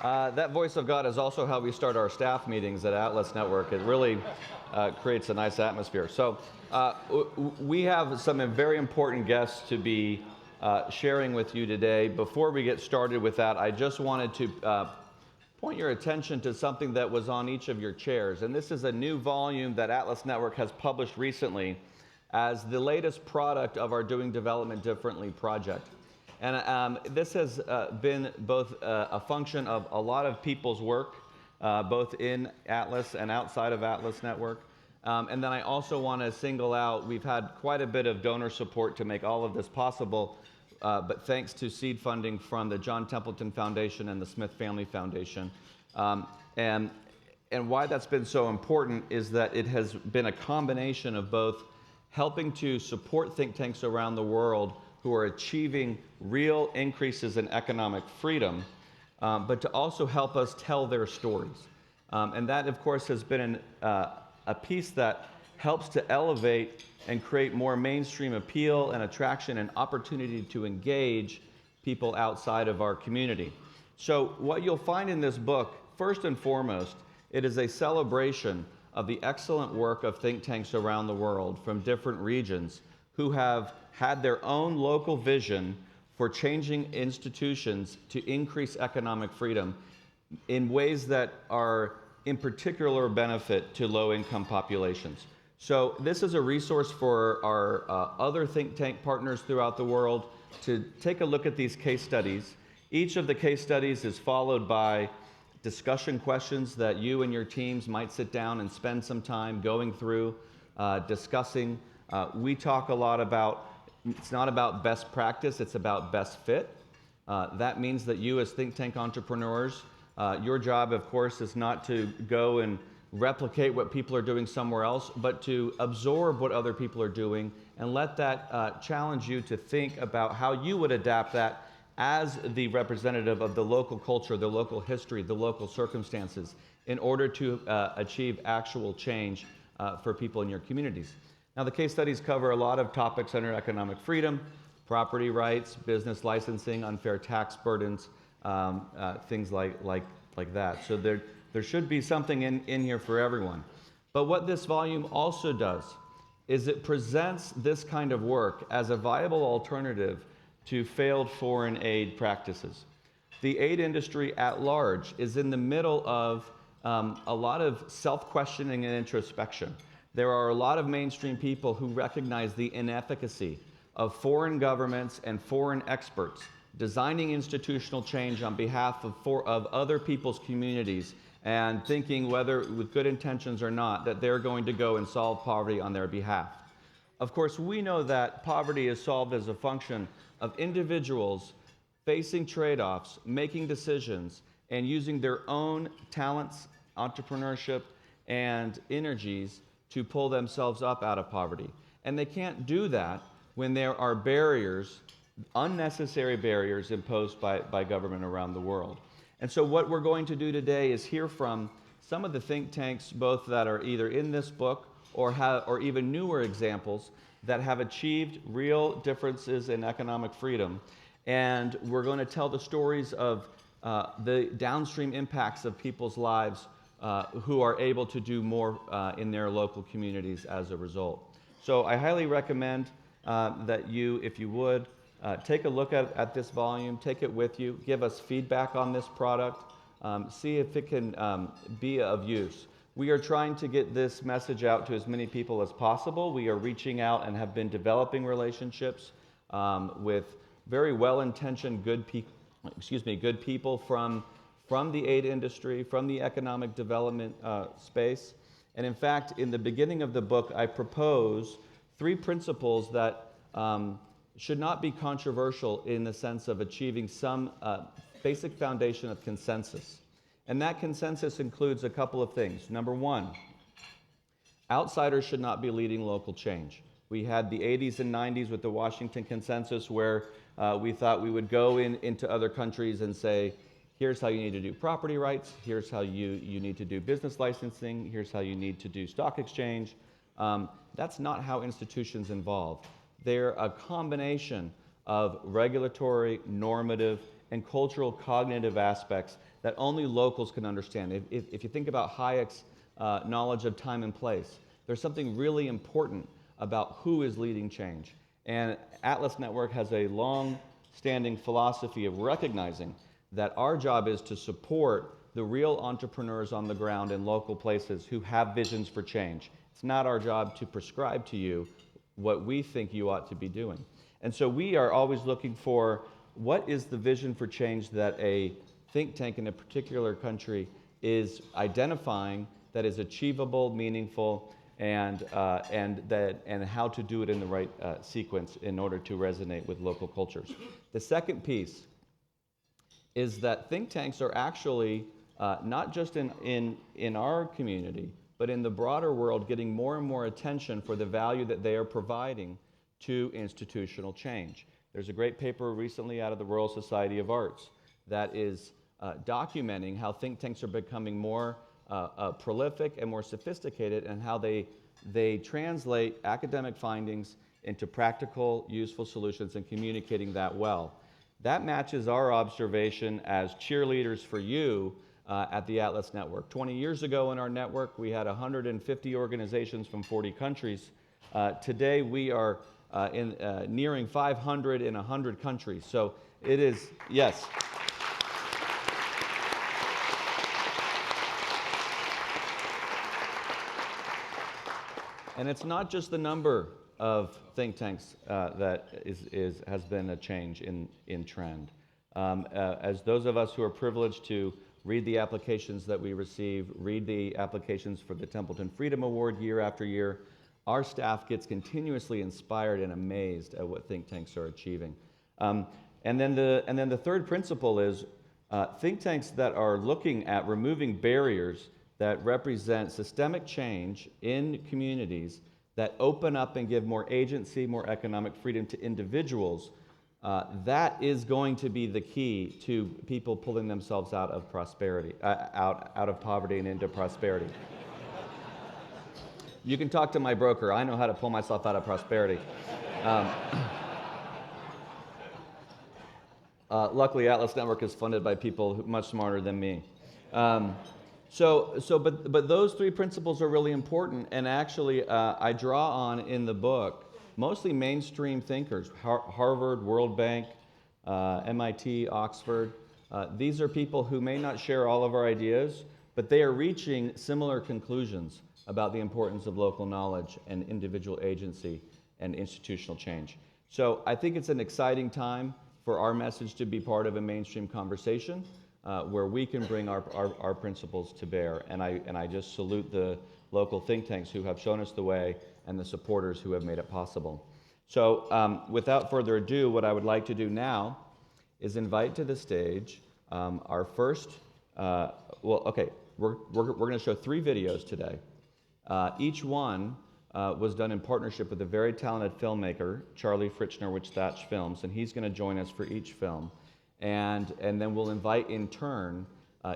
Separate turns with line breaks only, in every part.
That voice of God is also how we start our staff meetings at Atlas Network. It really creates a nice atmosphere. So we have some very important guests to be sharing with you today. Before we get started with that, I just wanted to point your attention to something that was on each of your chairs. And this is a new volume that Atlas Network has published recently as the latest product of our Doing Development Differently project. And this has been both a function of a lot of people's work, both in Atlas and outside of Atlas Network. And then I also want to single out, we've had quite a bit of donor support to make all of this possible, but thanks to seed funding from the John Templeton Foundation and the Smith Family Foundation. And why that's been so important is that it has been a combination of both helping to support think tanks around the world who are achieving real increases in economic freedom, but to also help us tell their stories. And that, of course, has been a piece that helps to elevate and create more mainstream appeal and attraction and opportunity to engage people outside of our community. So what you'll find in this book, first and foremost, it is a celebration of the excellent work of think tanks around the world from different regions who have had their own local vision for changing institutions to increase economic freedom in ways that are in particular benefit to low-income populations. So this is a resource for our other think tank partners throughout the world to take a look at these case studies. Each of the case studies is followed by discussion questions that you and your teams might sit down and spend some time going through, discussing. We talk a lot about, it's not about best practice, it's about best fit. That means that you as think tank entrepreneurs, your job, of course, is not to go and replicate what people are doing somewhere else, but to absorb what other people are doing and let that challenge you to think about how you would adapt that as the representative of the local culture, the local history, the local circumstances, in order to achieve actual change for people in your communities. Now, the case studies cover a lot of topics under economic freedom, property rights, business licensing, unfair tax burdens, things like that. So there should be something in here for everyone. But what this volume also does is it presents this kind of work as a viable alternative to failed foreign aid practices. The aid industry at large is in the middle of a lot of self-questioning and introspection. There are a lot of mainstream people who recognize the inefficacy of foreign governments and foreign experts designing institutional change on behalf of other people's communities and thinking, whether with good intentions or not, that they're going to go and solve poverty on their behalf. Of course, we know that poverty is solved as a function of individuals facing trade-offs, making decisions, and using their own talents, entrepreneurship, and energies to pull themselves up out of poverty. And they can't do that when there are barriers, unnecessary barriers imposed by government around the world. And so what we're going to do today is hear from some of the think tanks, both that are either in this book or even newer examples that have achieved real differences in economic freedom. And we're going to tell the stories of the downstream impacts of people's lives who are able to do more in their local communities as a result. So I highly recommend that you, if you would, take a look at this volume, take it with you, give us feedback on this product, see if it can be of use. We are trying to get this message out to as many people as possible. We are reaching out and have been developing relationships with very well-intentioned good people from the aid industry, from the economic development space. And in fact, in the beginning of the book, I propose 3 principles that should not be controversial in the sense of achieving some basic foundation of consensus. And that consensus includes a couple of things. Number 1, outsiders should not be leading local change. We had the 80s and 90s with the Washington Consensus where we thought we would go into other countries and say, here's how you need to do property rights, here's how you need to do business licensing, here's how you need to do stock exchange. That's not how institutions evolve. They're a combination of regulatory, normative, and cultural cognitive aspects that only locals can understand. If you think about Hayek's knowledge of time and place, there's something really important about who is leading change. And Atlas Network has a long-standing philosophy of recognizing that our job is to support the real entrepreneurs on the ground in local places who have visions for change. It's not our job to prescribe to you what we think you ought to be doing. And so we are always looking for what is the vision for change that a think tank in a particular country is identifying that is achievable, meaningful, and how to do it in the right sequence in order to resonate with local cultures. The second piece is that think tanks are actually not just in our community, but in the broader world, getting more and more attention for the value that they are providing to institutional change. There's a great paper recently out of the Royal Society of Arts that is documenting how think tanks are becoming more prolific and more sophisticated, and how they translate academic findings into practical, useful solutions and communicating that well. That matches our observation as cheerleaders for you at the Atlas Network. 20 years ago in our network, we had 150 organizations from 40 countries. Today, we are nearing 500 in 100 countries. So it is, yes. And it's not just the number of think tanks that has been a change in trend. As those of us who are privileged to read the applications that we receive, read the applications for the Templeton Freedom Award year after year, our staff gets continuously inspired and amazed at what think tanks are achieving. And then the third principle is think tanks that are looking at removing barriers that represent systemic change in communities that open up and give more agency, more economic freedom to individuals. That is going to be the key to people pulling themselves out of prosperity, out of poverty and into prosperity. You can talk to my broker. I know how to pull myself out of prosperity. Luckily, Atlas Network is funded by people much smarter than me. But those three principles are really important, and actually I draw on in the book mostly mainstream thinkers, Harvard, World Bank, MIT, Oxford. These are people who may not share all of our ideas, but they are reaching similar conclusions about the importance of local knowledge and individual agency and institutional change. So I think it's an exciting time for our message to be part of a mainstream conversation where we can bring our principles to bear. And I just salute the local think tanks who have shown us the way and the supporters who have made it possible. So without further ado, what I would like to do now is invite to the stage our first, we're going to show 3 videos today. Each one was done in partnership with a very talented filmmaker, Charlie Fritchner, with Thatch Films, and he's going to join us for each film. And then we'll invite in turn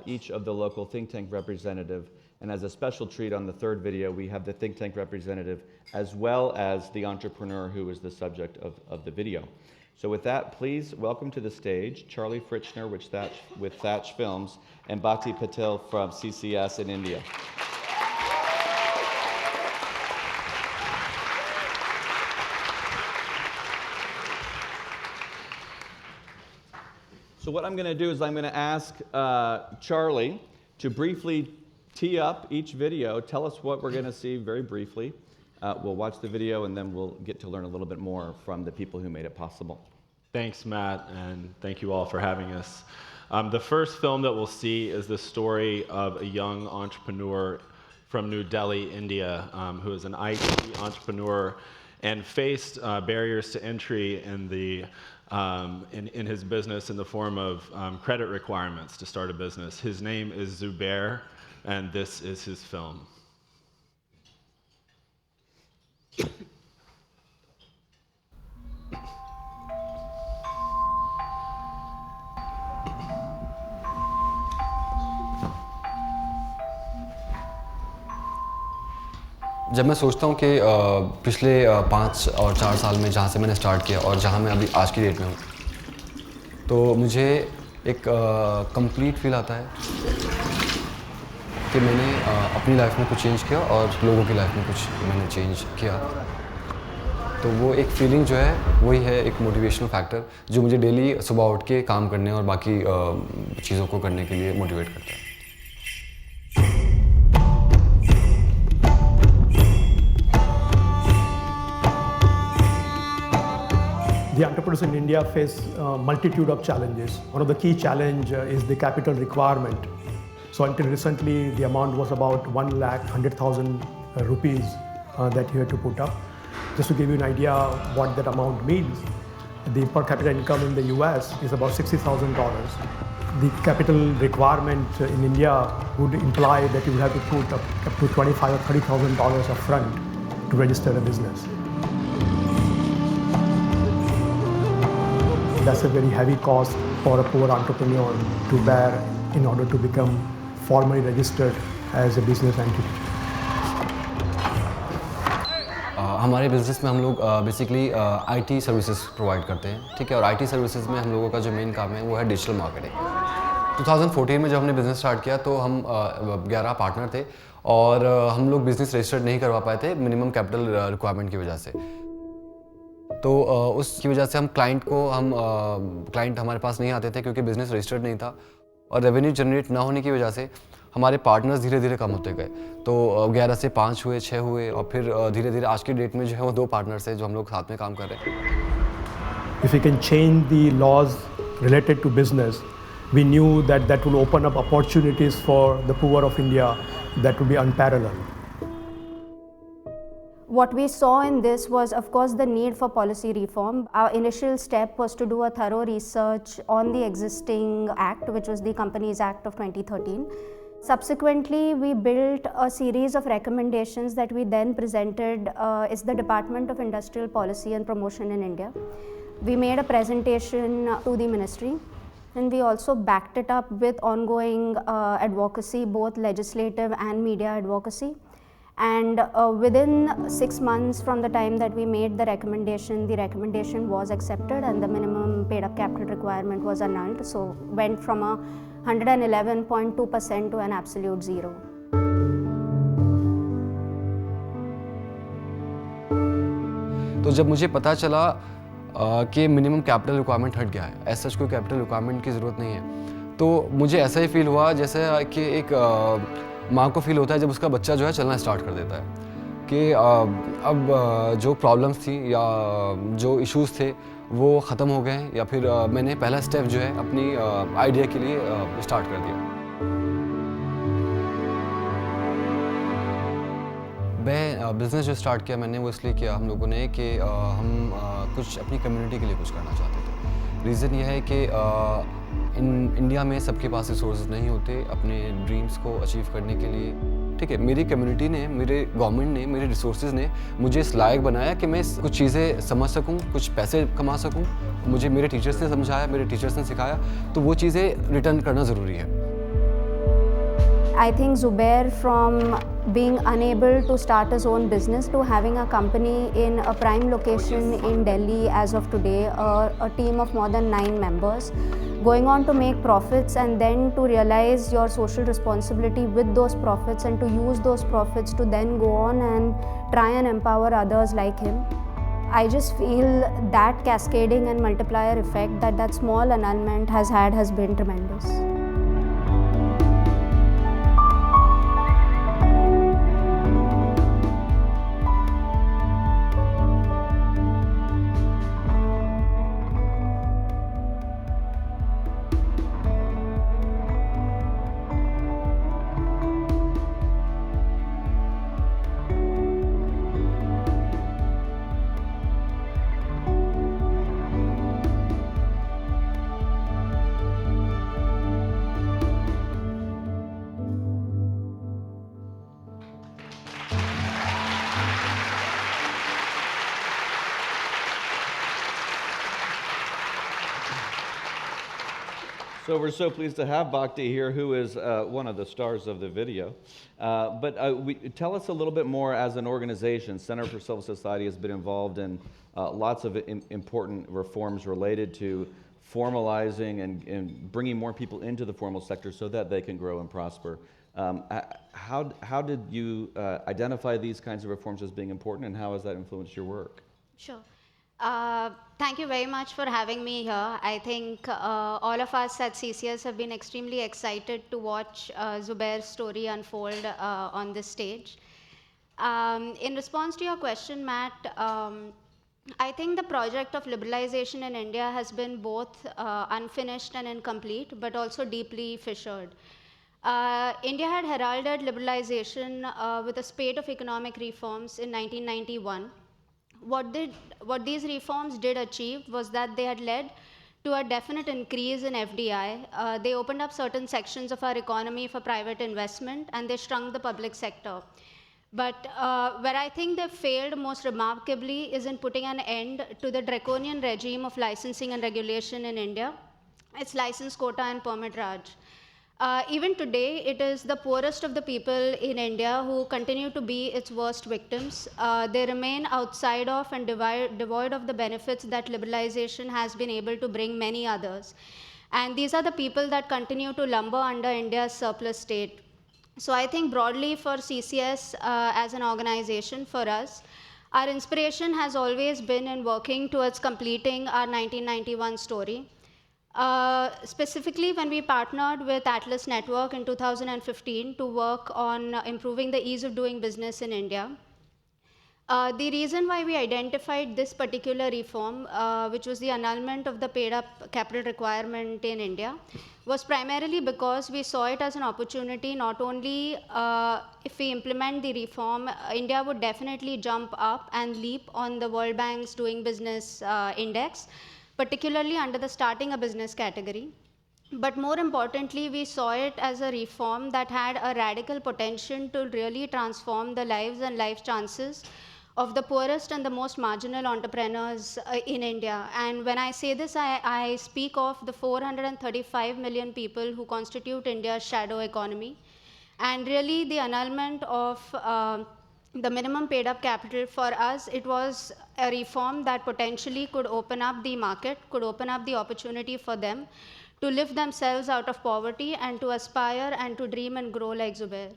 each of the local think tank representative. And as a special treat on the 3rd video, we have the think tank representative as well as the entrepreneur who is the subject of the video. So with that, please welcome to the stage Charlie Fritchner with Thatch Films and Bhakti Patel from CCS in India. So what I'm going to do is I'm going to ask Charlie to briefly tee up each video, tell us what we're going to see very briefly. We'll watch the video and then we'll get to learn a little bit more from the people who made it possible.
Thanks, Matt, and thank you all for having us. The first film that we'll see is the story of a young entrepreneur from New Delhi, India, who is an IT entrepreneur and faced barriers to entry in his business in the form of credit requirements to start a business. His name is Zubair, and this is his film.
जब मैं सोचता हूँ कि पिछले 5 और 4 साल में जहाँ से मैंने स्टार्ट किया और जहाँ मैं अभी आज की डेट में हूँ, तो मुझे एक कंप्लीट फील आता है कि मैंने अपनी लाइफ में कुछ चेंज किया और लोगों की लाइफ में कुछ मैंने चेंज किया। तो वो एक फीलिंग जो है वही है एक मोटिवेशनल फैक्टर जो मुझे डेली सुबह उठ के काम करने और बाकी चीज़ों को करने के लिए मोटिवेट करता है।
The entrepreneurs in India face a multitude of challenges. One of the key challenges is the capital requirement. So until recently, the amount was about 1,100,000 rupees that you had to put up. Just to give you an idea what that amount means, the per capita income in the US is about $60,000. The capital requirement in India would imply that you would have to put up to $25,000 or $30,000 up front to register a business. That's a very heavy cost for a poor entrepreneur to bear in order to become formally registered as a business entity.
हमारे business में हम लोग basically IT services provide करते हैं, ठीक है। और IT services में हम लोगों का जो मेन काम है वो है डिजिटल मार्केटिंग। 2014 में जब हमने बिज़नेस स्टार्ट किया तो हम 11 पार्टनर थे और हम लोग बिज़नेस रजिस्टर्ड नहीं करवा पाए थे मिनिमम कैपिटल रिक्वायरमेंट की वजह से। तो उसकी वजह से क्लाइंट हमारे पास नहीं आते थे क्योंकि बिज़नेस रजिस्टर्ड नहीं था और रेवेन्यू जनरेट ना होने की वजह से हमारे पार्टनर्स धीरे धीरे कम होते गए। तो 11 से 5 हुए, 6 हुए और फिर धीरे धीरे आज की डेट में जो है वो 2 पार्टनर्स हैं जो हम लोग साथ में काम कर रहे हैं।
If we can change the laws related to business, we knew that will open up opportunities for the poor of India that would be unparalleled.
What we saw in this was, of course, the need for policy reform. Our initial step was to do a thorough research on the existing act, which was the Companies Act of 2013. Subsequently, we built a series of recommendations that we then presented is the Department of Industrial Policy and Promotion in India. We made a presentation to the ministry and we also backed it up with ongoing advocacy, both legislative and media advocacy. And within 6 months from the time that we made the recommendation was accepted and the minimum paid up capital requirement was annulled. So went from a 111.2% to an absolute zero.
तो जब मुझे पता चला कि minimum capital requirement हट गया है, ऐसा कोई कैपिटल रिक्वायरमेंट की ज़रूरत नहीं है, तो मुझे ऐसा ही फील हुआ जैसे कि एक माँ को फील होता है जब उसका बच्चा जो है चलना स्टार्ट कर देता है कि अब जो प्रॉब्लम्स थी या जो इश्यूज़ थे वो ख़त्म हो गए हैं या फिर मैंने पहला स्टेप जो है अपनी आइडिया के लिए स्टार्ट कर दिया। मैं बिज़नेस जो स्टार्ट किया मैंने वो इसलिए किया हम लोगों ने कि हम कुछ अपनी कम्युनिटी के लिए कुछ करना चाहते थे। रीज़न ये है कि इंडिया में सबके पास रिसोर्सेज नहीं होते अपने ड्रीम्स को अचीव करने के लिए, ठीक है। मेरी कम्युनिटी ने, मेरे गवर्नमेंट ने, मेरे रिसोर्सेज ने मुझे इस लायक बनाया कि मैं कुछ चीज़ें समझ सकूं, कुछ पैसे कमा सकूं। मुझे मेरे टीचर्स ने समझाया, मेरे टीचर्स ने सिखाया, तो वो चीज़ें रिटर्न करना ज़रूरी है।
I think Zubair, from being unable to start his own business to having a company in a prime location in Delhi as of today, a team of more than 9 members, going on to make profits and then to realize your social responsibility with those profits and to use those profits to then go on and try and empower others like him. I just feel that cascading and multiplier effect that small annulment has been tremendous.
So we're so pleased to have Bhakti here, who is one of the stars of the video. Tell us a little bit more as an organization. Center for Civil Society has been involved in lots of important reforms related to formalizing and bringing more people into the formal sector so that they can grow and prosper. How did you identify these kinds of reforms as being important, and how has that influenced your work?
Sure. Thank you very much for having me here. I think all of us at CCS have been extremely excited to watch Zubair's story unfold on this stage. In response to your question, Matt, I think the project of liberalization in India has been both unfinished and incomplete, but also deeply fissured. India had heralded liberalization with a spate of economic reforms in 1991. What these reforms did achieve was that they had led to a definite increase in FDI. They opened up certain sections of our economy for private investment, and they shrunk the public sector. But where I think they failed most remarkably is in putting an end to the draconian regime of licensing and regulation in India. It's license, quota, and permit Raj. Even today, it is the poorest of the people in India who continue to be its worst victims. They remain outside of and devoid of the benefits that liberalization has been able to bring many others. And these are the people that continue to lumber under India's surplus state. So I think broadly for CCS as an organization, for us, our inspiration has always been in working towards completing our 1991 story. Specifically, when we partnered with Atlas Network in 2015 to work on improving the ease of doing business in India. The reason why we identified this particular reform, which was the annulment of the paid-up capital requirement in India, was primarily because we saw it as an opportunity. Not only if we implement the reform, India would definitely jump up and leap on the World Bank's Doing Business Index, particularly under the starting a business category. But more importantly, we saw it as a reform that had a radical potential to really transform the lives and life chances of the poorest and the most marginal entrepreneurs in India. And when I say this, I speak of the 435 million people who constitute India's shadow economy. And really, the annulment of the minimum paid up capital, for us, it was a reform that potentially could open up the market, could open up the opportunity for them to lift themselves out of poverty and to aspire and to dream and grow like Zubair.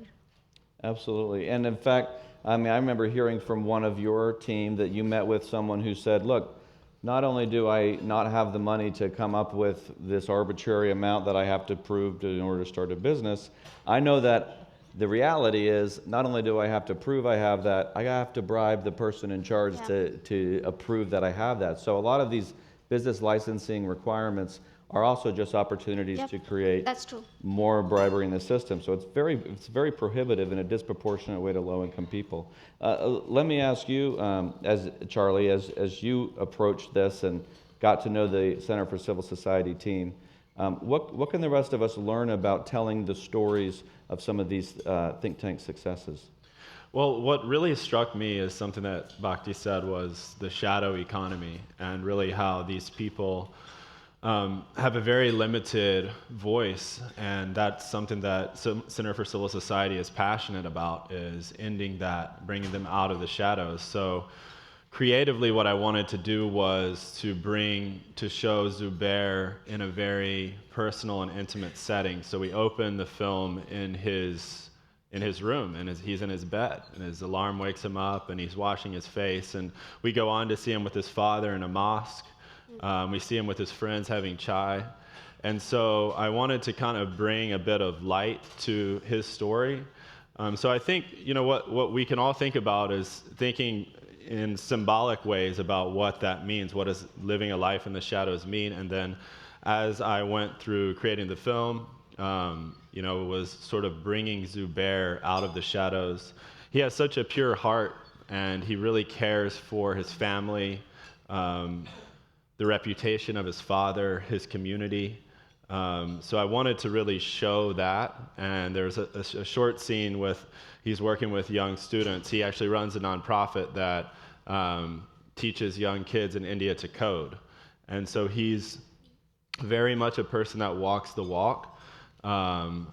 Absolutely. And in fact, I remember hearing from one of your team that you met with someone who said, look, not only do I not have the money to come up with this arbitrary amount that I have to prove in order to start a business, I know that the reality is not only do I have to prove I have that, I have to bribe the person in charge to approve that I have that. So a lot of these business licensing requirements are also just opportunities to create more bribery in the system. So it's very prohibitive in a disproportionate way to low-income people. Let me ask you, as Charlie, as you approached this and got to know the Center for Civil Society team, what can the rest of us learn about telling the stories of some of these think tank successes?
Well, what really struck me is something that Bhakti said was the shadow economy, and really how these people have a very limited voice, and that's something that Center for Civil Society is passionate about, is ending that, bringing them out of the shadows. So creatively, what I wanted to do was to show Zubair in a very personal and intimate setting. So we open the film in his room, and he's in his bed, and his alarm wakes him up, and he's washing his face, and we go on to see him with his father in a mosque. We see him with his friends having chai. And so I wanted to kind of bring a bit of light to his story. So I think, what we can all think about is thinking in symbolic ways about what that means. What does living a life in the shadows mean? And then as I went through creating the film, it was sort of bringing Zubair out of the shadows. He has such a pure heart, and he really cares for his family, the reputation of his father, his community. So I wanted to really show that. And there's a short scene he's working with young students. He actually runs a nonprofit that teaches young kids in India to code. And so he's very much a person that walks the walk. And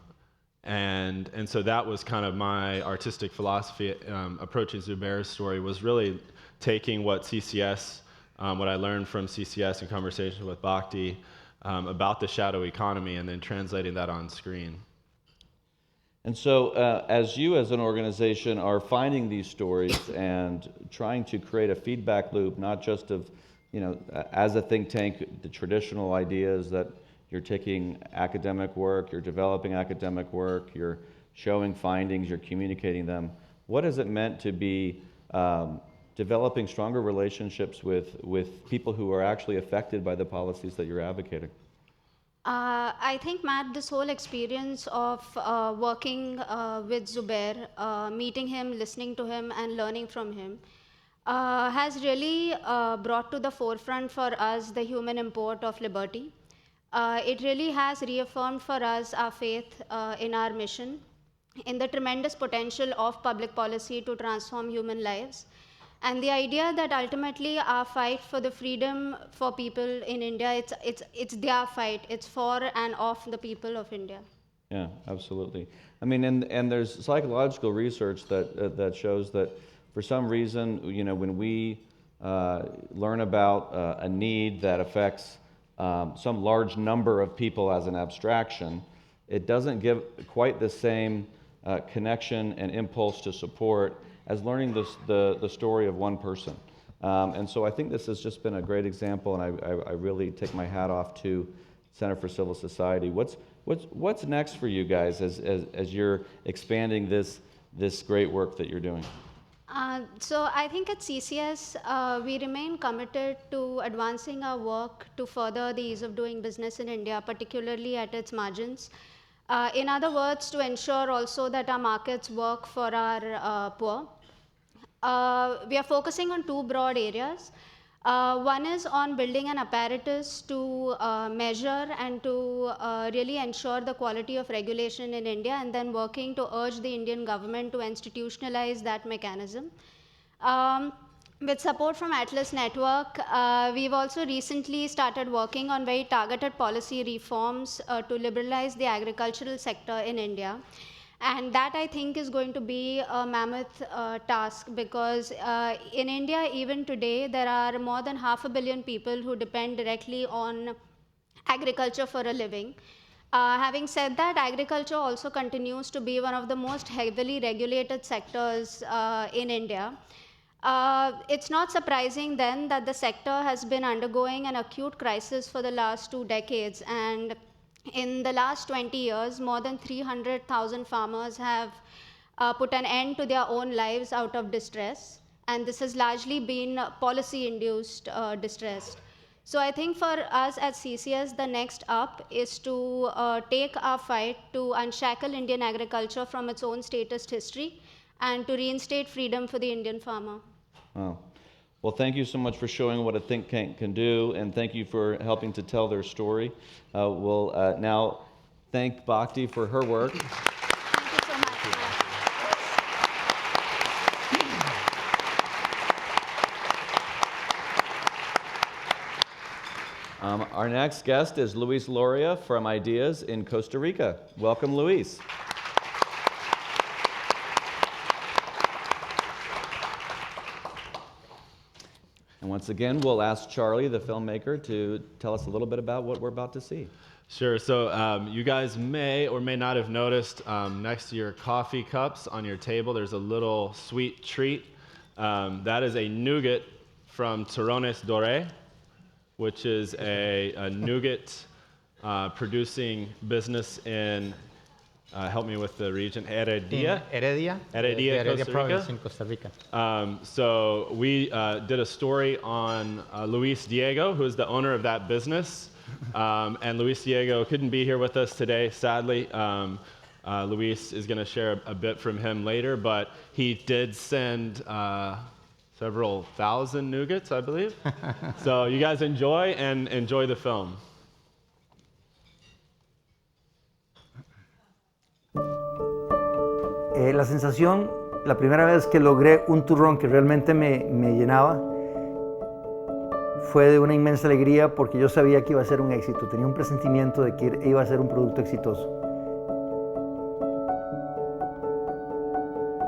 so that was kind of my artistic philosophy approaching Zubair's story, was really taking what CCS, what I learned from CCS in conversation with Bhakti, about the shadow economy and then translating that on screen.
And so, as you as an organization are finding these stories and trying to create a feedback loop, not just of, as a think tank, the traditional ideas that you're taking academic work, you're developing academic work, you're showing findings, you're communicating them. What has it meant to be developing stronger relationships with people who are actually affected by the policies that you're advocating?
I think, Matt, this whole experience of working with Zubair, meeting him, listening to him, and learning from him has really brought to the forefront for us the human import of liberty. It really has reaffirmed for us our faith in our mission, in the tremendous potential of public policy to transform human lives, and the idea that ultimately our fight for the freedom for people in India, it's their fight. It's for and of the people of India.
Yeah, absolutely. I mean, and there's psychological research that shows that for some reason, when we learn about a need that affects some large number of people as an abstraction, it doesn't give quite the same connection and impulse to support as learning the story of one person. And so I think this has just been a great example, and I really take my hat off to Center for Civil Society. What's next for you guys as you're expanding this great work that you're doing?
So I think at CCS, we remain committed to advancing our work to further the ease of doing business in India, particularly at its margins. In other words, to ensure also that our markets work for our poor. We are focusing on two broad areas. One is on building an apparatus to measure and to really ensure the quality of regulation in India, and then working to urge the Indian government to institutionalize that mechanism. With support from Atlas Network, we've also recently started working on very targeted policy reforms to liberalize the agricultural sector in India. And that, I think, is going to be a mammoth task, because in India, even today, there are more than 500 million people who depend directly on agriculture for a living. Having said that, agriculture also continues to be one of the most heavily regulated sectors in India. It's not surprising then that the sector has been undergoing an acute crisis for the last 2 decades, and in the last 20 years, more than 300,000 farmers have put an end to their own lives out of distress, and this has largely been policy-induced distress. So I think for us at CCS, the next up is to take our fight to unshackle Indian agriculture from its own statist history and to reinstate freedom for the Indian farmer.
Wow. Well, thank you so much for showing what a think tank can do, and thank you for helping to tell their story. We'll now thank Bhakti for her work.
Thank you so much.
Our next guest is Luis Loria from Ideas in Costa Rica. Welcome, Luis. And once again, we'll ask Charlie, the filmmaker, to tell us a little bit about what we're about to see.
Sure. So you guys may or may not have noticed next to your coffee cups on your table, there's a little sweet treat. That is a nougat from Terrones Doré, which is a nougat producing business in, help me with the region, Heredia, Costa
province
Rica.
in Costa Rica.
So we did a story on Luis Diego, who is the owner of that business. And Luis Diego couldn't be here with us today, sadly. Luis is going to share a bit from him later, but he did send several thousand nougats, I believe. So you guys enjoy the film.
La sensación, la primera vez que logré un turrón que realmente me llenaba, fue de una inmensa alegría porque yo sabía que iba a ser un éxito, tenía un presentimiento de que iba a ser un producto exitoso.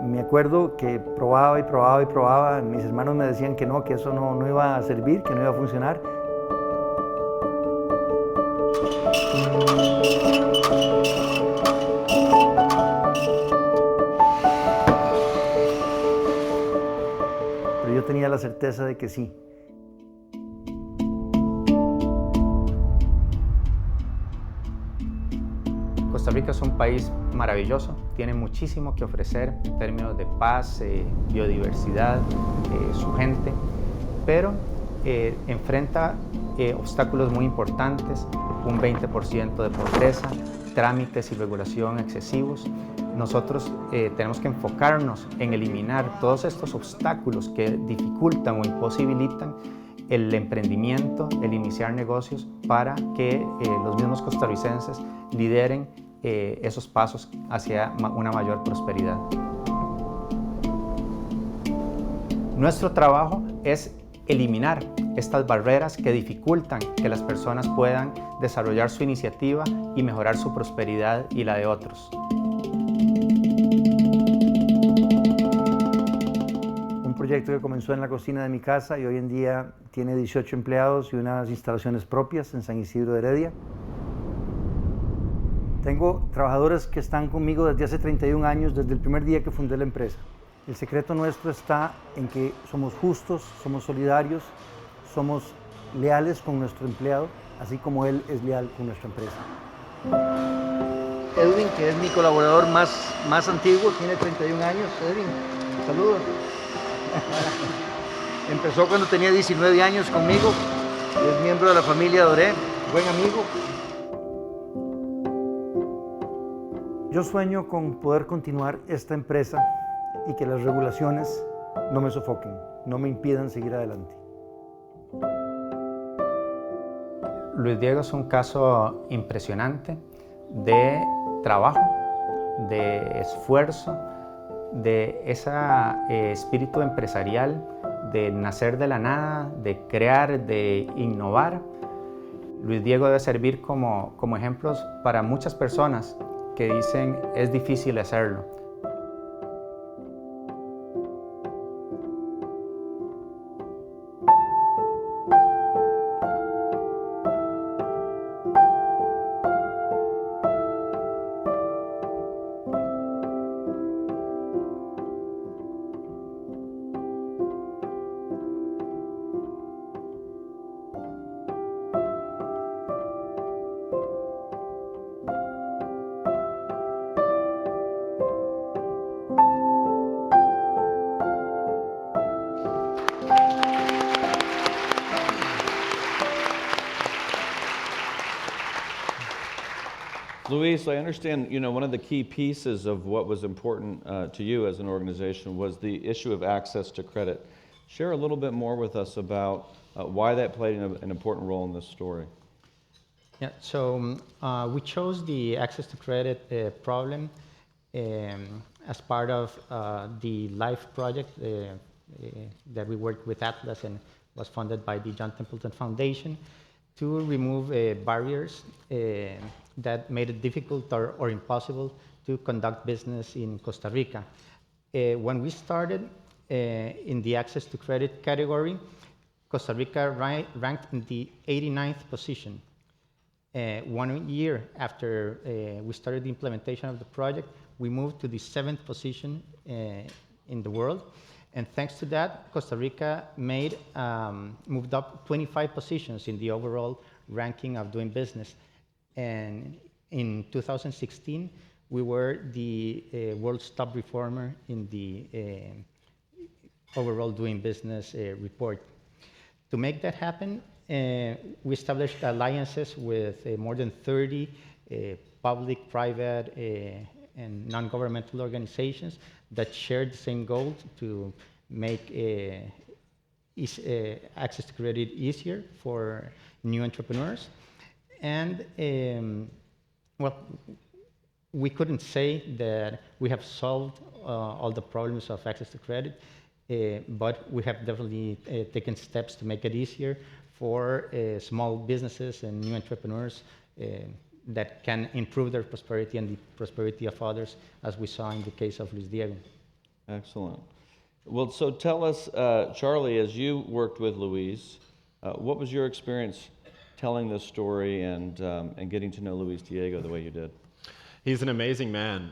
Me acuerdo que probaba y probaba y probaba, mis hermanos me decían que no, que eso no iba a servir, que no iba a funcionar. certeza de que sí.
Costa Rica es un país maravilloso, tiene muchísimo que ofrecer en términos de paz, biodiversidad, su gente, pero enfrenta obstáculos muy importantes, un 20% de pobreza, trámites y regulación excesivos. Nosotros tenemos que enfocarnos en eliminar todos estos obstáculos que dificultan o imposibilitan el emprendimiento, el iniciar negocios, para que los mismos costarricenses lideren esos pasos hacia una mayor prosperidad. Nuestro trabajo es eliminar estas barreras que dificultan que las personas puedan desarrollar su iniciativa y mejorar su prosperidad y la de otros.
Un proyecto que comenzó en la cocina de mi casa y hoy en día tiene 18 empleados y unas instalaciones propias en San Isidro de Heredia. Tengo trabajadores que están conmigo desde hace 31 años, desde el primer día que fundé la empresa. El secreto nuestro está en que somos justos, somos solidarios, somos leales con nuestro empleado, así como él es leal con nuestra empresa. Edwin, que es mi colaborador más antiguo, tiene 31 años. Edwin, saludos. Empezó cuando tenía 19 años conmigo, es miembro de la familia Doré, buen amigo. Yo sueño con poder continuar esta empresa y que las regulaciones no me sofoquen, no me impidan seguir adelante.
Luis Diego es un caso impresionante de trabajo, de esfuerzo, de ese espíritu empresarial, de nacer de la nada, de crear, de innovar. Luis Diego debe servir como ejemplos para muchas personas que dicen es difícil hacerlo.
Luis, I understand, one of the key pieces of what was important to you as an organization was the issue of access to credit. Share a little bit more with us about why that played an important role in this story.
Yeah, so we chose the access to credit problem as part of the LIFE project that we worked with Atlas and was funded by the John Templeton Foundation to remove barriers that made it difficult or impossible to conduct business in Costa Rica. When we started in the access to credit category, Costa Rica ranked in the 89th position. 1 year after we started the implementation of the project, we moved to the 7th position in the world. And thanks to that, Costa Rica moved up 25 positions in the overall ranking of doing business. And in 2016, we were the world's top performer in the overall doing business report. To make that happen, we established alliances with more than 30 public, private, and non-governmental organizations that shared the same goal to make access to credit easier for new entrepreneurs. And well, we couldn't say that we have solved all the problems of access to credit, but we have definitely taken steps to make it easier for small businesses and new entrepreneurs that can improve their prosperity and the prosperity of others, as we saw in the case of Luis Diego.
Excellent. Well, so tell us, Charlie, as you worked with Luis, what was your experience telling this story and getting to know Luis Diego the way you did?
He's an amazing man,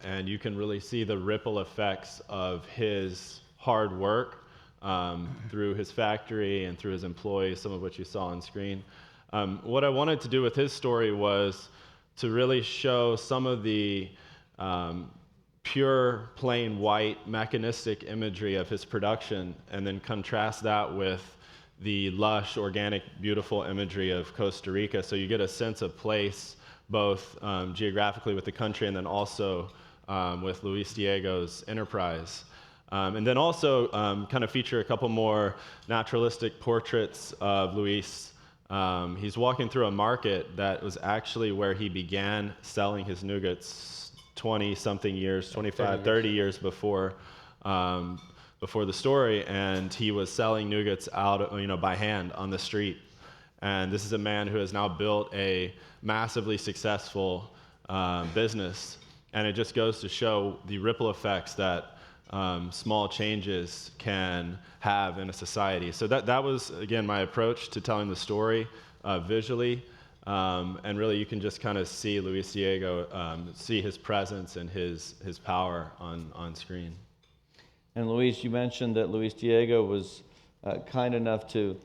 and you can really see the ripple effects of his hard work through his factory and through his employees, some of which you saw on screen. What I wanted to do with his story was to really show some of the pure, plain white, mechanistic imagery of his production, and then contrast that with the lush, organic, beautiful imagery of Costa Rica, so you get a sense of place, both geographically with the country and then also with Luis Diego's enterprise. And then also kind of feature a couple more naturalistic portraits of Luis. He's walking through a market that was actually where he began selling his nougats 20-something years, 25, 30 years before the story, and he was selling nougats out, by hand on the street. And this is a man who has now built a massively successful business, and it just goes to show the ripple effects that small changes can have in a society. So that was, again, my approach to telling the story visually. And really, you can just kind of see Luis Diego, see his presence and his power on screen.
And Luis, you mentioned that Luis Diego was kind enough to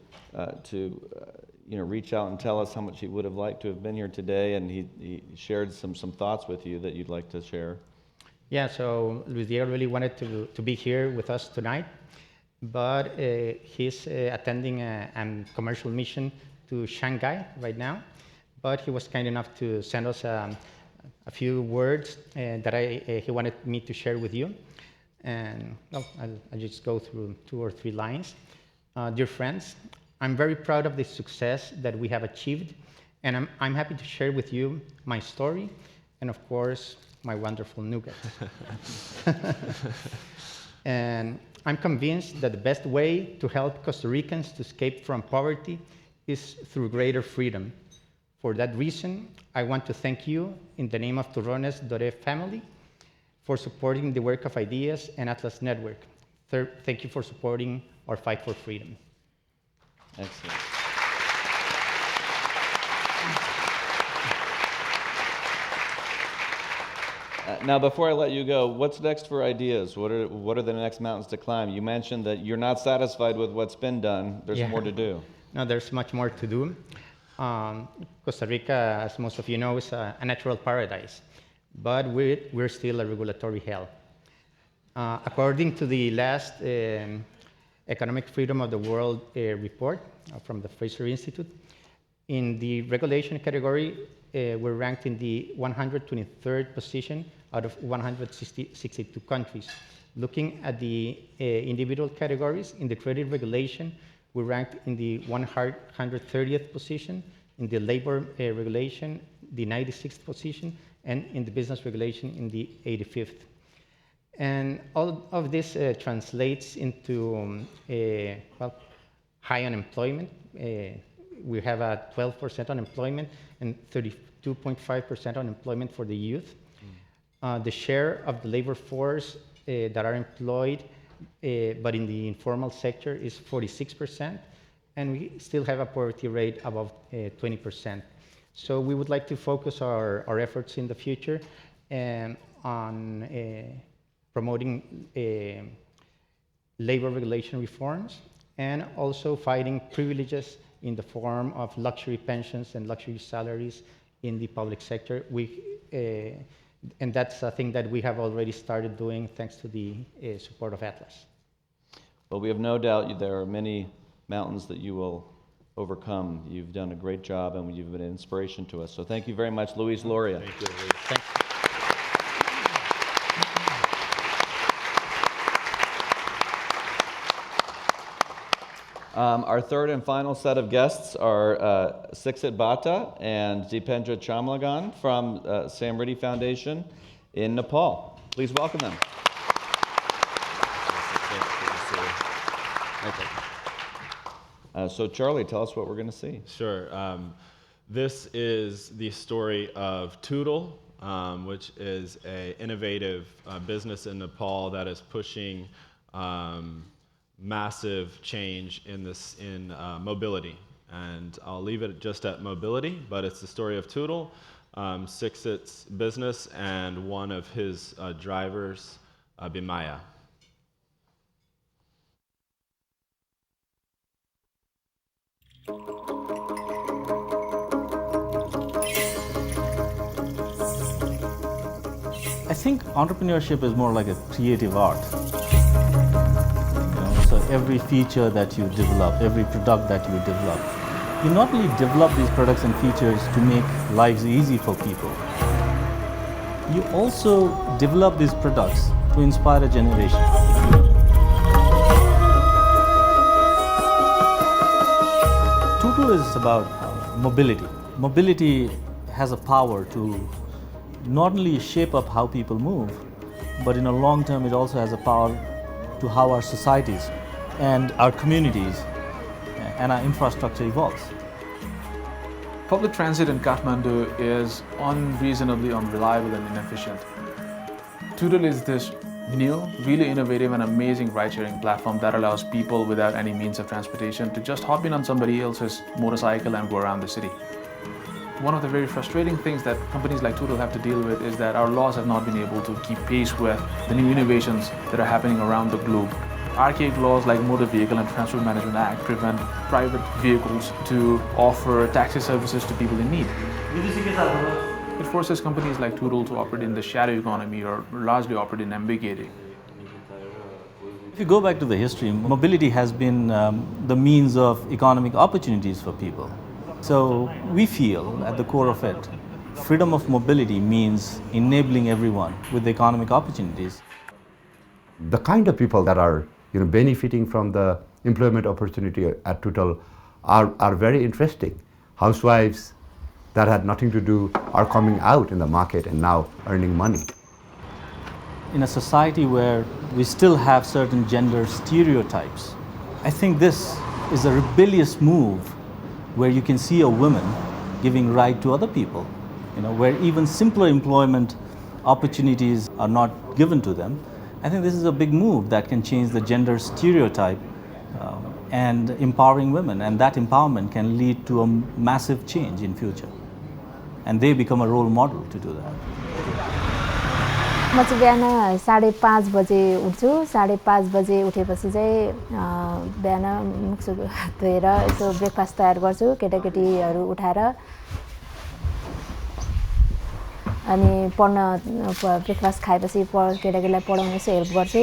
reach out and tell us how much he would have liked to have been here today, and he shared some thoughts with you that you'd like to share.
Yeah, so Luis Diego really wanted to be here with us tonight, but he's attending a commercial mission to Shanghai right now. But he was kind enough to send us a few words that he wanted me to share with you. And I'll just go through 2 or 3 lines. Dear friends, I'm very proud of the success that we have achieved, and I'm happy to share with you my story and, of course, my wonderful nougat. And I'm convinced that the best way to help Costa Ricans to escape from poverty is through greater freedom. For that reason, I want to thank you in the name of Turrones Dore family for supporting the work of Ideas and Atlas Network. Third, thank you for supporting our fight for freedom.
Excellent. Now, before I let you go, what's next for Ideas? What are the next mountains to climb? You mentioned that you're not satisfied with what's been done. There's more to do.
No, there's much more to do. Costa Rica, as most of you know, is a natural paradise, but we're still a regulatory hell. According to the last Economic Freedom of the World report from the Fraser Institute, in the regulation category, we're ranked in the 123rd position out of 162 countries. Looking at the individual categories, in the credit regulation, we're ranked in the 130th position, in the labor regulation, the 96th position, and in the business regulation, in the 85th. And all of this translates into high unemployment. We have a 12% unemployment and 32.5% unemployment for the youth. The share of the labor force that are employed but in the informal sector is 46%, and we still have a poverty rate above 20%. So we would like to focus our efforts in the future on promoting labor regulation reforms and also fighting privileges in the form of luxury pensions and luxury salaries in the public sector. And that's a thing that we have already started doing thanks to the support of Atlas.
Well, we have no doubt there are many mountains that you will overcome. You've done a great job, and you've been an inspiration to us. So thank you very much, Luis Loria.
Thank you, Luis.
Thank you.
Our third and final set of guests are Sixit Bhatta and Dipendra Chamlagan from Samriddhi Foundation in Nepal. Please welcome them. So Charlie, tell us what we're going to see.
Sure. This is the story of Toodle, which is an innovative business in Nepal that is pushing massive change in mobility. And I'll leave it just at mobility, but it's the story of Toodle, Sixit's business, and one of his drivers, Bimaya.
think entrepreneurship is more like a creative art. So every feature that you develop, every product that you develop, you not only develop these products and features to make lives easy for people, you also develop these products to inspire a generation. Tutu is about mobility. Mobility has a power to not only shape up how people move, but in a long term it also has a power to how our societies and our communities and our infrastructure evolves.
Public transit in Kathmandu is unreasonably unreliable and inefficient. Toodle is this new, really innovative and amazing ride-sharing platform that allows people without any means of transportation to just hop in on somebody else's motorcycle and go around the city. One of the very frustrating things that companies like Toodle have to deal with is that our laws have not been able to keep pace with the new innovations that are happening around the globe. Archaic laws like Motor Vehicle and Transport Management Act prevent private vehicles to offer taxi services to people in need. It forces companies like Toodle to operate in the shadow economy or largely operate in ambiguity.
If you go back to the history, mobility has been the means of economic opportunities for people. So we feel at the core of it, freedom of mobility means enabling everyone with the economic opportunities.
The kind of people that are benefiting from the employment opportunity at Toodle are very interesting. Housewives that had nothing to do are coming out in the market and now earning money.
In a society where we still have certain gender stereotypes, I think this is a rebellious move where you can see a woman giving right to other people, where even simpler employment opportunities are not given to them. I think this is a big move that can change the gender stereotype and empowering women, and that empowerment can lead to a massive change in future. And they become a role model to do that.
म चाहिँ बिहान 5:30 बजे उठ्छु 5:30 बजे उठेपछि चाहिँ बिहान मुखसुख धोएर यसो breakfast तयार गर्छु केटाकेटीहरू उठाएर अनि पढ्न ब्रेकफास्ट खाएपछि केटाकेटीलाई पढाउन यसो हेल्प गर्छु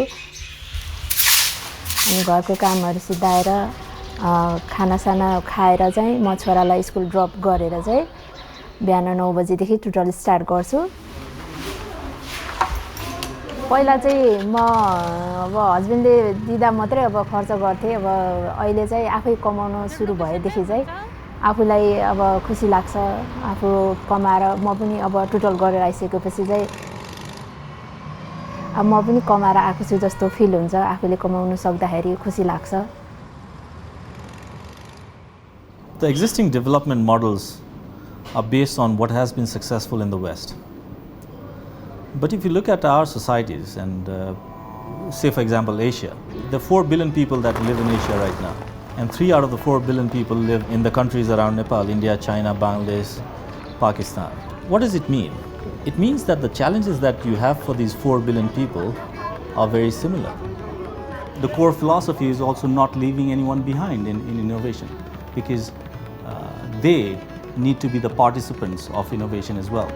अनि घरको कामहरू सिधाएर खानासाना खाएर चाहिँ म छोरालाई स्कुल ड्रप गरेर चाहिँ बिहान 9 बजेदेखि टुटल स्टार्ट गर्छु पहिला चाहिँ म अब हस्बेन्डले दिँदा मात्रै अब खर्च गर्थेँ अब अहिले चाहिँ आफै कमाउन सुरु भएदेखि चाहिँ आफूलाई अब खुसी लाग्छ आफू कमाएर म पनि अब टुटल गरेर आइसकेपछि चाहिँ अब म पनि कमाएर आएको छु जस्तो फिल हुन्छ आफूले कमाउन सक्दाखेरि खुसी लाग्छ
The existing development models are based on what has been successful in the West. But if you look at our societies and say for example Asia, there are 4 billion people that live in Asia right now. And 3 out of the 4 billion people live in the countries around Nepal, India, China, Bangladesh, Pakistan. What does it mean? It means that the challenges that you have for these 4 billion people are very similar. The core philosophy is also not leaving anyone behind in innovation, because they need to be the participants of innovation as well.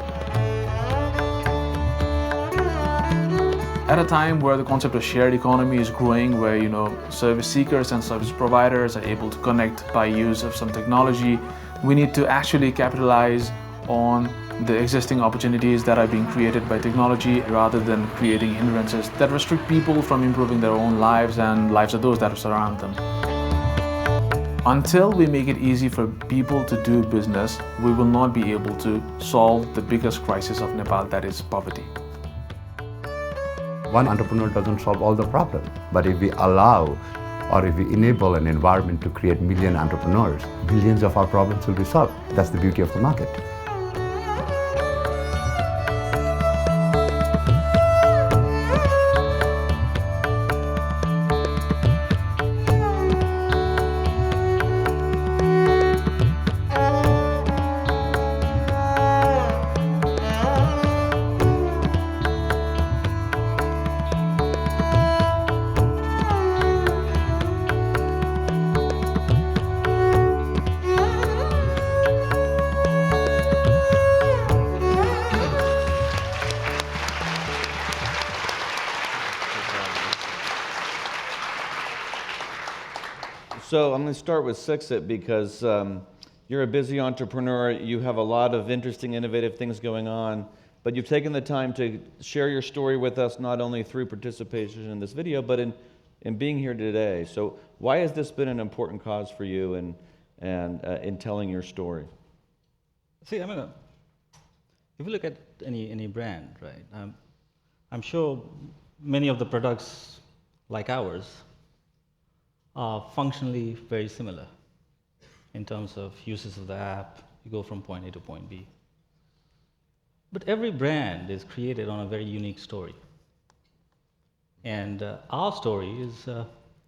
At a time where the concept of shared economy is growing, where service seekers and service providers are able to connect by use of some technology, we need to actually capitalize on the existing opportunities that are being created by technology rather than creating hindrances that restrict people from improving their own lives and lives of those that surround them. Until we make it easy for people to do business, we will not be able to solve the biggest crisis of Nepal, that is poverty.
One entrepreneur doesn't solve all the problems, but if we allow or if we enable an environment to create million entrepreneurs, billions of our problems will be solved. That's the beauty of the market.
So I'm going to start with Sixit because you're a busy entrepreneur. You have a lot of interesting, innovative things going on, but you've taken the time to share your story with us, not only through participation in this video, but in being here today. So why has this been an important cause for you and in telling your story?
See, I mean, if you look at any brand, right, I'm sure many of the products like ours are functionally very similar in terms of uses of the app. You go from point A to point B. But every brand is created on a very unique story. And our story is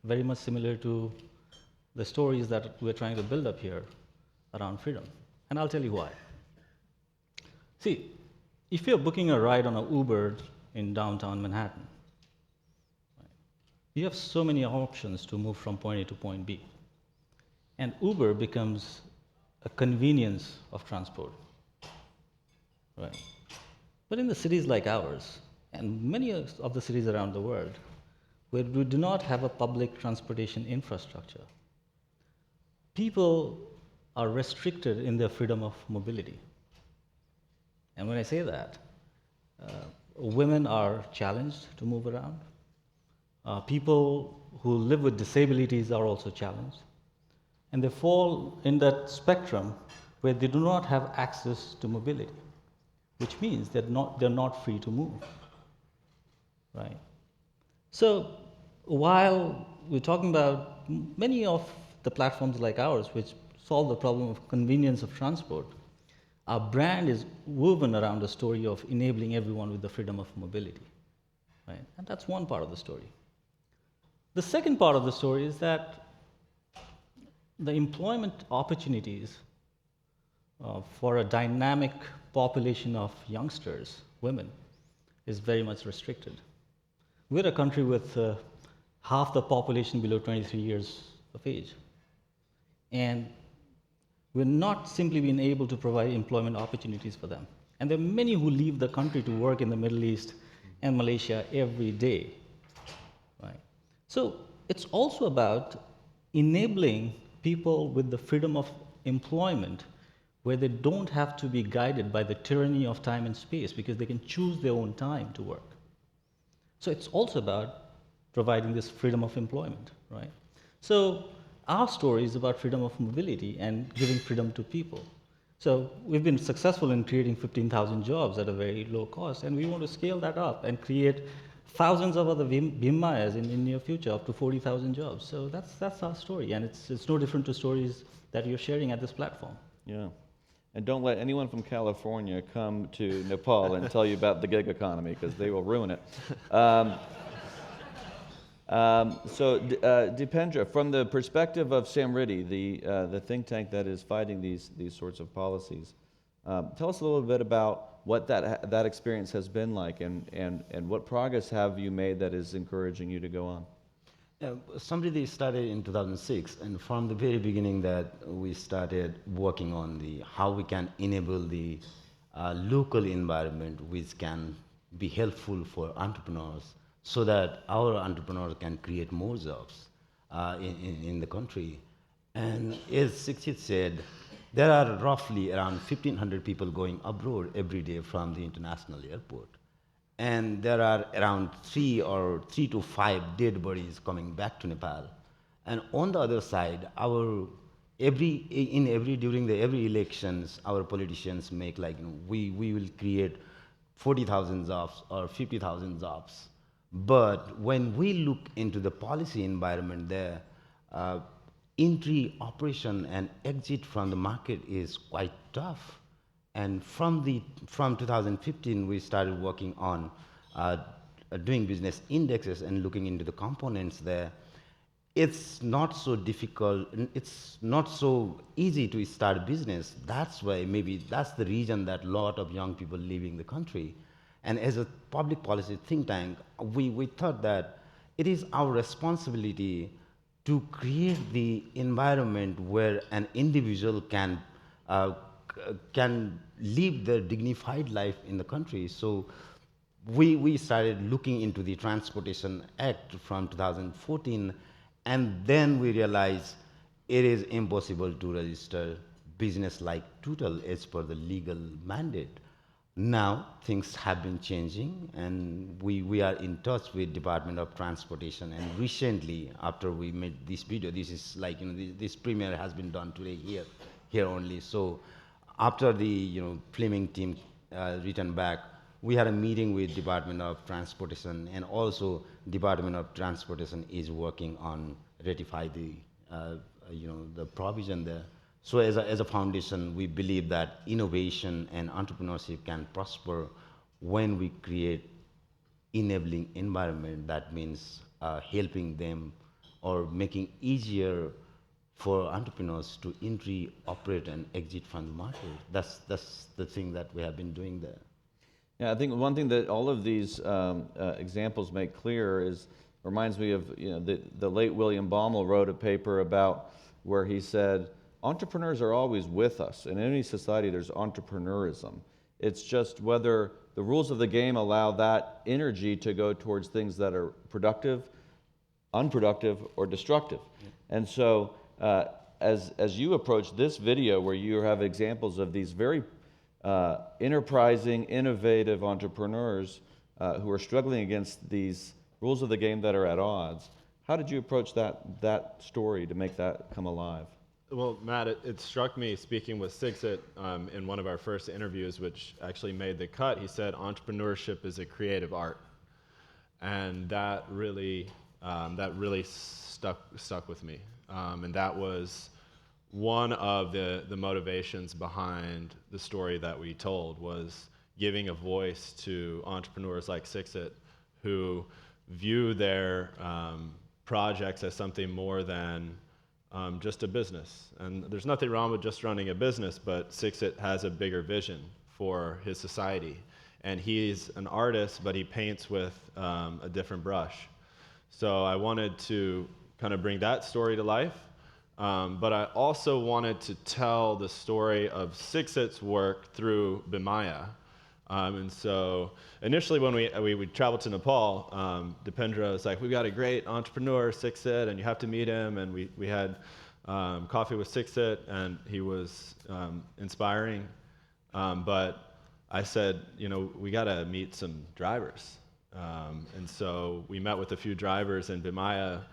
very much similar to the stories that we're trying to build up here around freedom. And I'll tell you why. See, if you're booking a ride on an Uber in downtown Manhattan, you have so many options to move from point A to point B. And Uber becomes a convenience of transport, right? But in the cities like ours, and many of the cities around the world, where we do not have a public transportation infrastructure, people are restricted in their freedom of mobility. And when I say that, women are challenged to move around. People who live with disabilities are also challenged. And they fall in that spectrum where they do not have access to mobility, which means they're not free to move, right? So while we're talking about many of the platforms like ours, which solve the problem of convenience of transport, our brand is woven around the story of enabling everyone with the freedom of mobility, right? And that's one part of the story. The second part of the story is that the employment opportunities for a dynamic population of youngsters, women, is very much restricted. We're a country with half the population below 23 years of age. And we're not simply being able to provide employment opportunities for them. And there are many who leave the country to work in the Middle East and Malaysia every day, right? So it's also about enabling people with the freedom of employment where they don't have to be guided by the tyranny of time and space because they can choose their own time to work. So it's also about providing this freedom of employment, right? So our story is about freedom of mobility and giving freedom to people. So we've been successful in creating 15,000 jobs at a very low cost, and we want to scale that up and create thousands of other Bhimayas in the near future, up to 40,000 jobs. So that's our story, and it's no different to stories that you're sharing at this platform.
Yeah. And don't let anyone from California come to Nepal and tell you about the gig economy, because they will ruin it. Dipendra, from the perspective of Samriddhi, the think tank that is fighting these sorts of policies, tell us a little bit about what that experience has been like, and what progress have you made that is encouraging you to go on?
Yeah, Samriddhi started in 2006, and from the very beginning that we started working on how we can enable the local environment which can be helpful for entrepreneurs, so that our entrepreneurs can create more jobs in the country. And as Sikshit said, there are roughly around 1,500 people going abroad every day from the international airport. And there are around 3 to 5 dead bodies coming back to Nepal. And on the other side, during every elections, our politicians make we will create 40,000 jobs or 50,000 jobs. But when we look into the policy environment there, entry, operation, and exit from the market is quite tough. And from 2015, we started working on doing business indexes and looking into the components there. It's not so difficult, it's not so easy to start a business. That's why that's the reason that a lot of young people leaving the country. And as a public policy think tank, we thought that it is our responsibility to create the environment where an individual can live their dignified life in the country. So we started looking into the Transportation Act from 2014, and then we realized it is impossible to register business like Total as per the legal mandate. Now things have been changing, and we are in touch with Department of Transportation. And recently, after we made this video, this is like, this premiere has been done today here only. So after the filming team returned back, we had a meeting with Department of Transportation, and also Department of Transportation is working on ratify the the provision there. So as a foundation, we believe that innovation and entrepreneurship can prosper when we create enabling environment. That means helping them or making easier for entrepreneurs to entry, operate, and exit from the market. That's the thing that we have been doing there.
Yeah, I think one thing that all of these examples make clear reminds me of the late William Baumol wrote a paper about where he said, entrepreneurs are always with us. In any society, there's entrepreneurism. It's just whether the rules of the game allow that energy to go towards things that are productive, unproductive, or destructive. Yeah. And so as you approach this video where you have examples of these very enterprising, innovative entrepreneurs who are struggling against these rules of the game that are at odds, how did you approach that story to make that come alive?
Well, Matt, it struck me speaking with Sixit in one of our first interviews, which actually made the cut. He said entrepreneurship is a creative art, and that really stuck with me. And that was one of the motivations behind the story that we told, was giving a voice to entrepreneurs like Sixit who view their projects as something more than just a business. And there's nothing wrong with just running a business, but Sixit has a bigger vision for his society. And he's an artist, but he paints with a different brush. So I wanted to kind of bring that story to life, but I also wanted to tell the story of Sixit's work through Bimaya. And so initially when we traveled to Nepal, Dipendra was like, we've got a great entrepreneur, Sixit, and you have to meet him. And we had coffee with Sixit, and he was inspiring. But I said, we got to meet some drivers. And so we met with a few drivers, and Bimaya,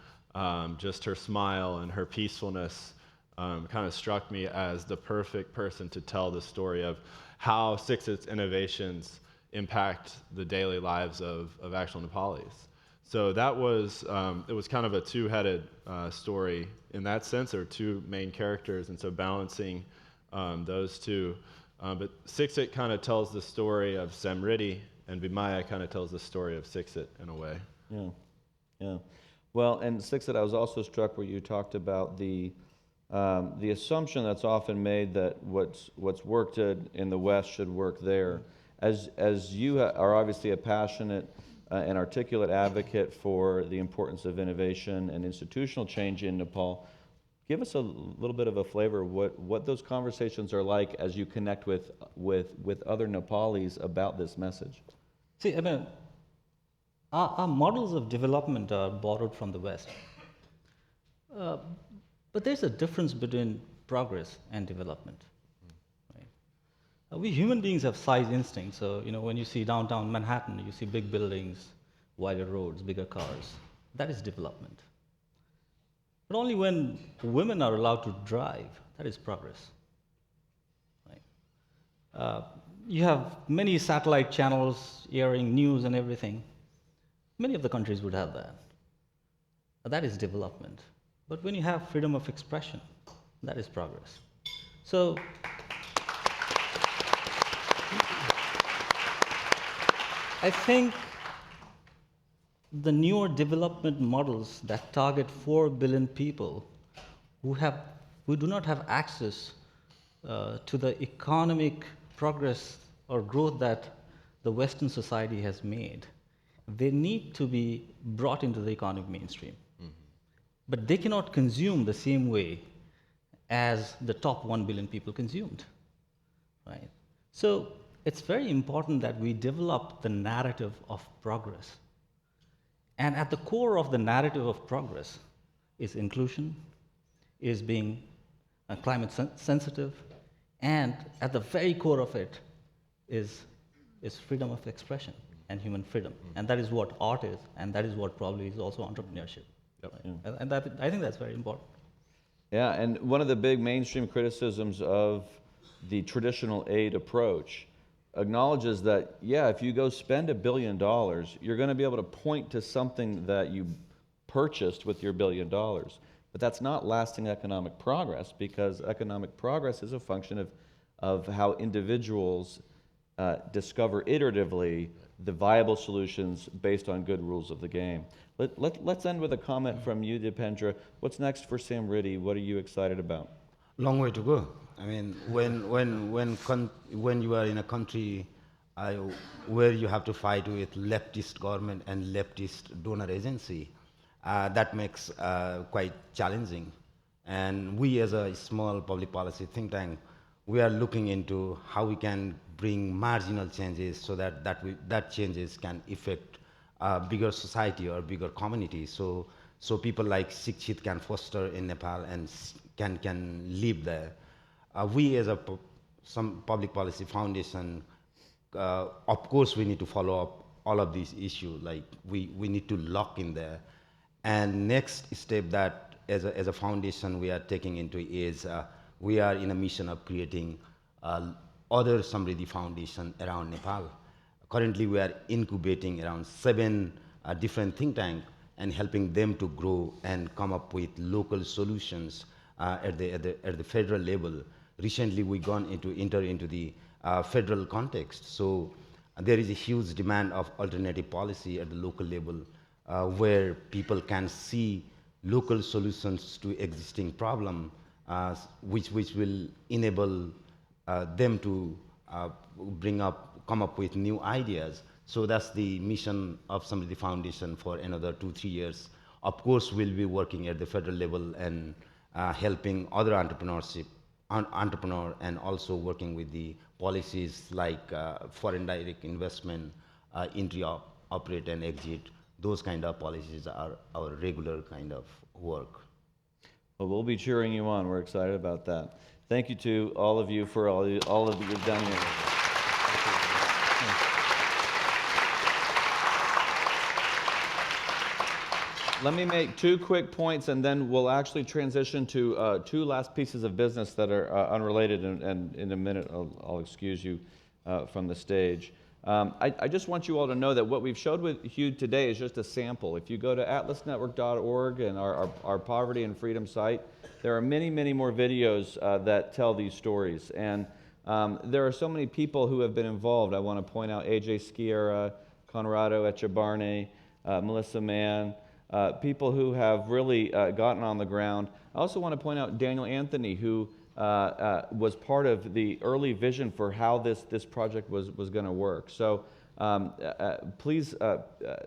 just her smile and her peacefulness kind of struck me as the perfect person to tell the story of how Sixit's innovations impact the daily lives of actual Nepalis. So that was, it was kind of a two-headed story in that sense. There were two main characters, and so balancing those two. But Sixit kind of tells the story of Samriddhi, and Bimaya kind of tells the story of Sixit in a way.
Yeah, yeah. Well, and Sixit, I was also struck where you talked about the assumption that's often made that what's worked in the West should work there. As you are obviously a passionate and articulate advocate for the importance of innovation and institutional change in Nepal, give us a little bit of a flavor of what those conversations are like as you connect with other Nepalis about this message.
See, I mean, our models of development are borrowed from the West. But there's a difference between progress and development. Right? We human beings have size instinct. So, when you see downtown Manhattan, you see big buildings, wider roads, bigger cars. That is development. But only when women are allowed to drive, that is progress. Right? You have many satellite channels airing news and everything. Many of the countries would have that. That is development. But when you have freedom of expression, that is progress. So, I think the newer development models that target 4 billion people who do not have access to the economic progress or growth that the Western society has made, they need to be brought into the economic mainstream. But they cannot consume the same way as the top 1 billion people consumed, right? So it's very important that we develop the narrative of progress. And at the core of the narrative of progress is inclusion, is being climate sensitive, and at the very core of it is freedom of expression and human freedom. And that is what art is, and that is what probably is also entrepreneurship.
Yep.
And that, I think that's very important.
Yeah, and one of the big mainstream criticisms of the traditional aid approach acknowledges that, yeah, if you go spend $1 billion, you're going to be able to point to something that you purchased with your $1 billion. But that's not lasting economic progress, because economic progress is a function of how individuals discover iteratively the viable solutions based on good rules of the game. Let's end with a comment from you, Dipendra. What's next for Samriddhi? What are you excited about?
Long way to go. I mean, when you are in a country where you have to fight with leftist government and leftist donor agency, that makes quite challenging. And we, as a small public policy think tank, we are looking into how we can bring marginal changes so that changes can affect bigger society or bigger community. So people like Sikshit can foster in Nepal and can live there. We, as some public policy foundation, of course we need to follow up all of these issues. Like we need to lock in there. And next step that as a foundation we are taking into is we are in a mission of creating other Samriddhi Foundation around Nepal. Currently we are incubating around 7 different think tanks and helping them to grow and come up with local solutions at the federal level. Recently we enter into the federal context. So there is a huge demand of alternative policy at the local level where people can see local solutions to existing problem, which will enable them to come up with new ideas. So that's the mission of Samriddhi Foundation for another 2-3 years. Of course, we'll be working at the federal level and helping other entrepreneur and also working with the policies like foreign direct investment, entry, operate and exit. Those kind of policies are our regular kind of work.
Well, we'll be cheering you on. We're excited about that. Thank you to all of you for all of that you've done here. Let me make 2 quick points, and then we'll actually transition to 2 last pieces of business that are unrelated, and in a minute I'll excuse you from the stage. I just want you all to know that what we've showed with you today is just a sample. If you go to atlasnetwork.org and our Poverty and Freedom site, there are many, many more videos that tell these stories. And there are so many people who have been involved. I want to point out AJ Sciarra, Conrado Echebarne, Melissa Mann, people who have really gotten on the ground. I also want to point out Daniel Anthony, who was part of the early vision for how this project was going to work. So please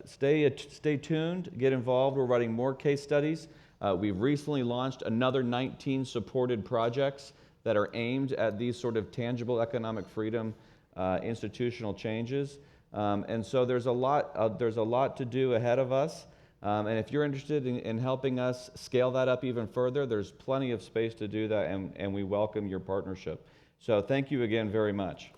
stay tuned, get involved. We're writing more case studies. We've recently launched another 19 supported projects that are aimed at these sort of tangible economic freedom institutional changes. And so there's a lot to do ahead of us. And if you're interested in helping us scale that up even further, there's plenty of space to do that, and we welcome your partnership. So thank you again very much.